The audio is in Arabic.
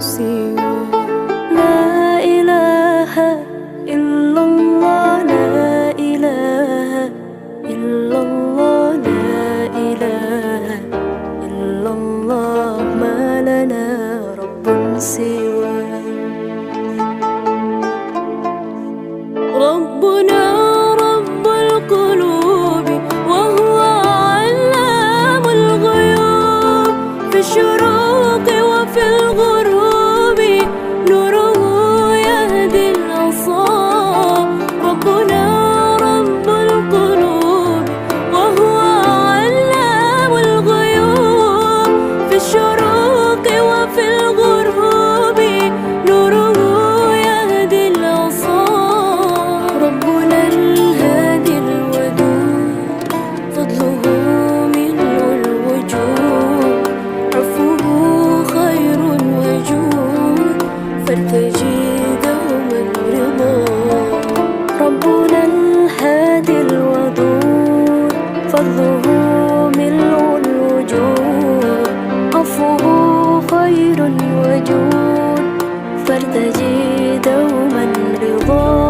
سواه. لا إله إلا الله، لا إله إلا الله، لا إله إلا الله، ما لنا رب سواه. ربنا رب القلوب وهو علام الغيوب، في الشروق وفي الغروب نوره يهدي الأصاب. ربنا رب القلوب وهو علام الغيوب، في الشروق وفي الغروب نوره يهدي الأصاب. ربنا الهادي الودود، فضله ملء الوجود، عفوه خير وجود، فارتجي دوما رضا. ربنا الهادي الودود، فضله ملء الوجود، عفوه خير وجود، فارتجي دوما رضا.